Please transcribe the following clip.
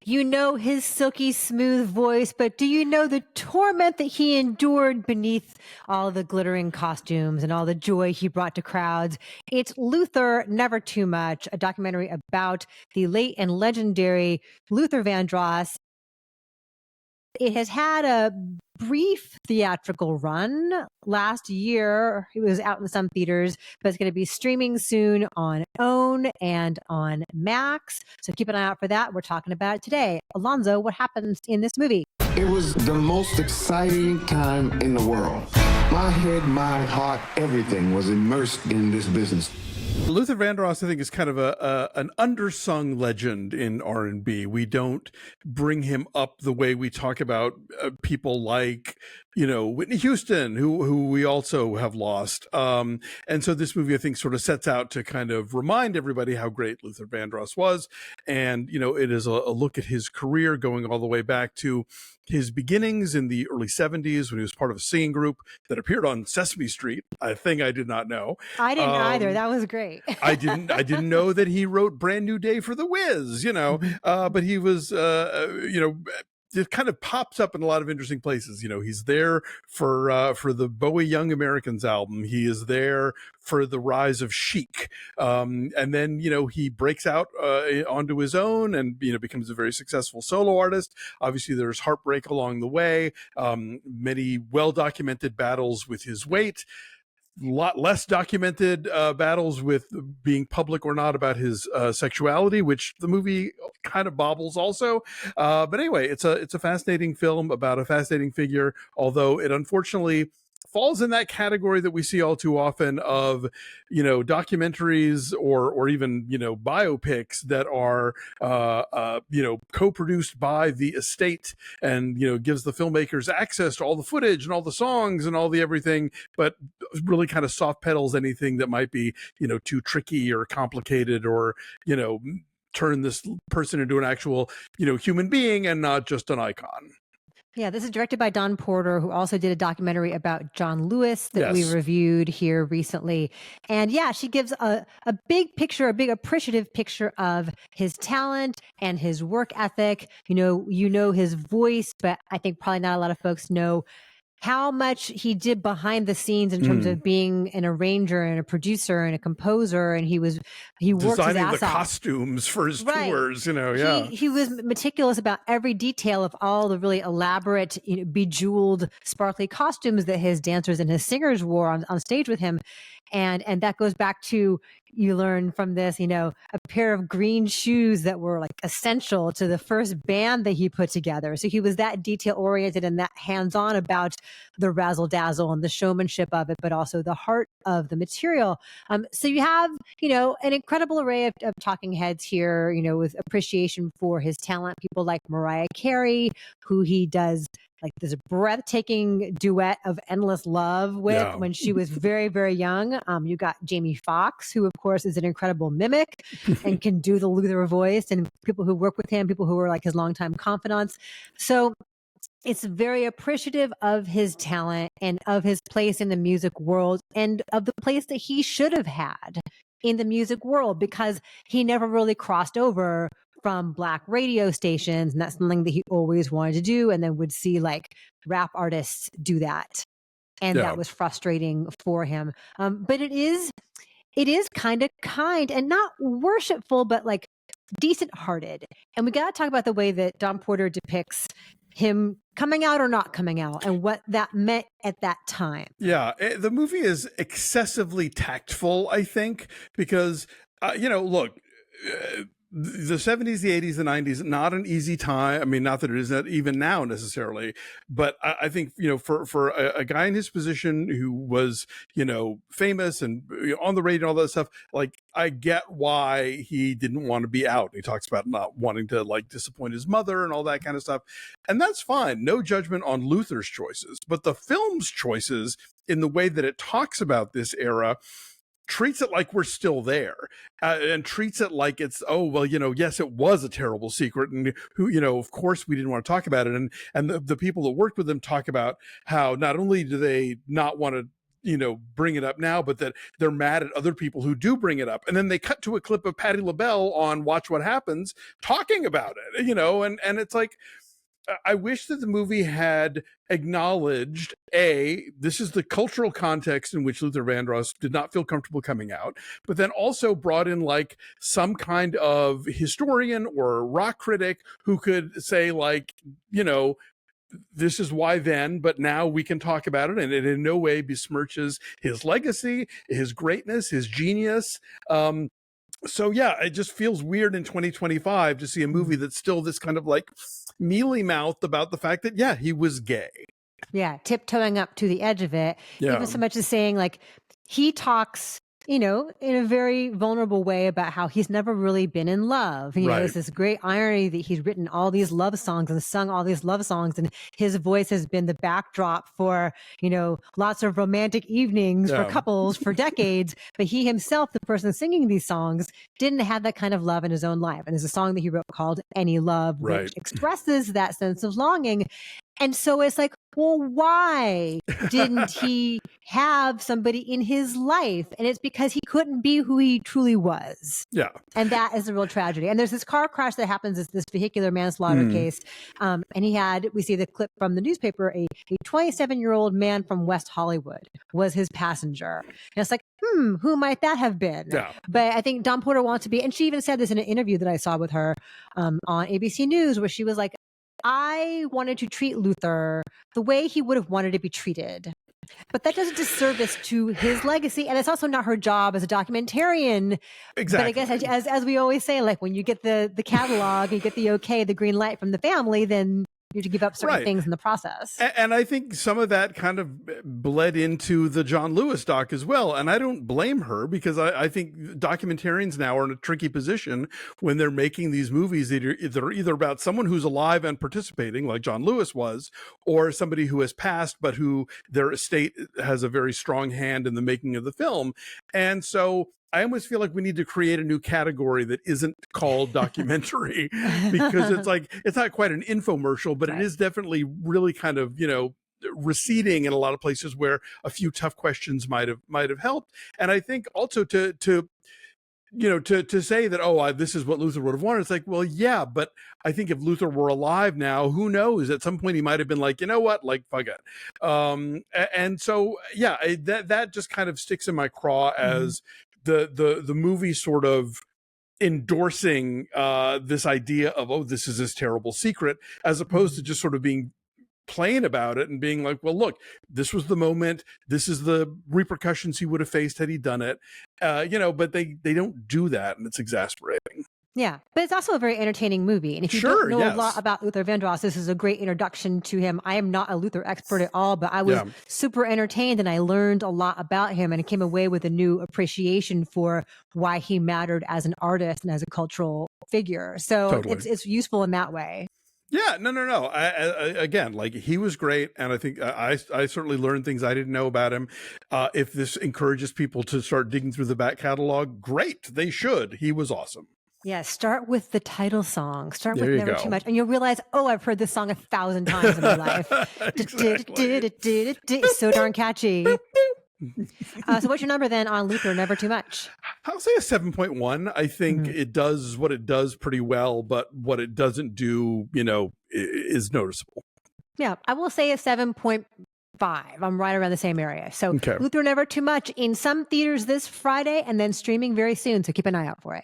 You know his silky smooth voice, but do you know the torment that he endured beneath all the glittering costumes and all the joy he brought to crowds? It's Luther, Never Too Much, a documentary about the late and legendary Luther Vandross. It has had a brief theatrical run last year. It was out in some theaters, but it's going to be streaming soon on OWN and on Max. So keep an eye out for that. We're talking about it today. Alonso, what happens in this movie? It was the most exciting time in the world. My head, my heart, everything was immersed in this business. Luther Vandross, I think, is kind of an undersung legend in R&B. We don't bring him up the way we talk about people like, Whitney Houston, who we also have lost. And so this movie, I think, sort of sets out to kind of remind everybody how great Luther Vandross was. And, it is a look at his career going all the way back to his beginnings in the early 70s when he was part of a singing group that appeared on Sesame Street, a thing I did not know. I didn't either. That was great. I didn't know that he wrote Brand New Day for the Wiz, but he was, it kind of pops up in a lot of interesting places. He's there for the Bowie Young Americans album. He is there for the rise of Chic. And then, he breaks out onto his own and, becomes a very successful solo artist. Obviously, there's heartbreak along the way, many well-documented battles with his weight. Lot less documented battles with being public or not about his sexuality, which the movie kind of bobbles also. But anyway, it's a fascinating film about a fascinating figure, although it unfortunately falls in that category that we see all too often of, documentaries or even, biopics that are, co-produced by the estate and, gives the filmmakers access to all the footage and all the songs and all the everything, but really kind of soft pedals anything that might be, too tricky or complicated or, turn this person into an actual, human being and not just an icon. Yeah, this is directed by Don Porter, who also did a documentary about John Lewis that we reviewed here recently. And yeah, she gives a big picture, a big appreciative picture of his talent and his work ethic. You know his voice, but I think probably not a lot of folks know how much he did behind the scenes in terms of being an arranger and a producer and a composer. And he worked designing his ass the off. Costumes for his tours, He was meticulous about every detail of all the really elaborate, bejeweled, sparkly costumes that his dancers and his singers wore on stage with him. And that goes back to, you learn from this, a pair of green shoes that were like essential to the first band that he put together. So he was that detail oriented and that hands-on about the razzle dazzle and the showmanship of it, but also the heart of the material. So you have, an incredible array of talking heads here, with appreciation for his talent. People like Mariah Carey, who he does like this breathtaking duet of Endless Love with when she was very, very young. You got Jamie Foxx, who of course is an incredible mimic and can do the Luther voice, and people who work with him, people who are like his longtime confidants. So it's very appreciative of his talent and of his place in the music world and of the place that he should have had in the music world, because he never really crossed over from Black radio stations. And that's something that he always wanted to do. And then would see like rap artists do that. And that was frustrating for him. But it is kind of kind and not worshipful, but like decent hearted. And we got to talk about the way that Don Porter depicts him coming out or not coming out and what that meant at that time. Yeah, the movie is excessively tactful, I think, because, look, the 70s, the 80s, the 90s, not an easy time. I mean, not that it is not even now necessarily, but I think, for a guy in his position who was, famous and on the radio and all that stuff, like, I get why he didn't want to be out. He talks about not wanting to like disappoint his mother and all that kind of stuff. And that's fine. No judgment on Luther's choices, but the film's choices in the way that it talks about this era treats it like we're still there, and treats it like it's, yes, it was a terrible secret, and who, of course we didn't want to talk about it, and the people that worked with him talk about how not only do they not want to bring it up now, but that they're mad at other people who do bring it up. And then they cut to a clip of Patti LaBelle on Watch What Happens talking about it, and it's like, I wish that the movie had acknowledged, this is the cultural context in which Luther Vandross did not feel comfortable coming out, but then also brought in like some kind of historian or rock critic who could say like, this is why then, but now we can talk about it, and it in no way besmirches his legacy, his greatness, his genius. So yeah, it just feels weird in 2025 to see a movie that's still this kind of like mealy mouthed about the fact that, yeah, he was gay. Yeah, tiptoeing up to the edge of it. Yeah. Even so much as saying like he talks, in a very vulnerable way about how he's never really been in love. There's this great irony that he's written all these love songs and sung all these love songs, and his voice has been the backdrop for, lots of romantic evenings for couples for decades. But he himself, the person singing these songs, didn't have that kind of love in his own life. And there's a song that he wrote called Any Love, which expresses that sense of longing. And so it's like, well, why didn't he have somebody in his life? And it's because he couldn't be who he truly was. Yeah. And that is a real tragedy. And there's this car crash that happens, this vehicular manslaughter case. And we see the clip from the newspaper, a 27-year-old man from West Hollywood was his passenger. And it's like, who might that have been? Yeah. But I think Dawn Porter wants to be, and she even said this in an interview that I saw with her on ABC News, where she was like, I wanted to treat Luther the way he would have wanted to be treated. But that does a disservice to his legacy. And it's also not her job as a documentarian. Exactly. But I guess, as we always say, like when you get the catalog, you get the green light from the family, then you have to give up certain things in the process. And I think some of that kind of bled into the John Lewis doc as well. And I don't blame her, because I think documentarians now are in a tricky position when they're making these movies that are either about someone who's alive and participating, like John Lewis was, or somebody who has passed, but who their estate has a very strong hand in the making of the film. And so I almost feel like we need to create a new category that isn't called documentary, because it's not quite an infomercial, but it is definitely really kind of, receding in a lot of places where a few tough questions might have helped. And I think also to say that, this is what Luther would have wanted. It's like, well, yeah, but I think if Luther were alive now, who knows? At some point he might have been like, you know what, like, fuck it. And so, yeah, that just kind of sticks in my craw as the movie sort of endorsing this idea of, this is this terrible secret, as opposed to just sort of being plain about it and being like, well, look, this was the moment, this is the repercussions he would have faced had he done it, but they don't do that, and it's exasperating. Yeah, but it's also a very entertaining movie. And if you don't know a lot about Luther Vandross, this is a great introduction to him. I am not a Luther expert at all, but I was super entertained, and I learned a lot about him, and I came away with a new appreciation for why he mattered as an artist and as a cultural figure. So it's useful in that way. Yeah, no. I again, like, he was great, and I think I certainly learned things I didn't know about him. If this encourages people to start digging through the back catalog, great, they should. He was awesome. Yeah, start with the title song. Start with Never Too Much, and you'll realize, I've heard this song 1,000 times in my life. It's so darn catchy. So what's your number then on Luther, Never Too Much? I'll say a 7.1. I think it does what it does pretty well, but what it doesn't do, is noticeable. Yeah, I will say a 7.5. I'm right around the same area. So Luther, Never Too Much in some theaters this Friday, and then streaming very soon. So keep an eye out for it.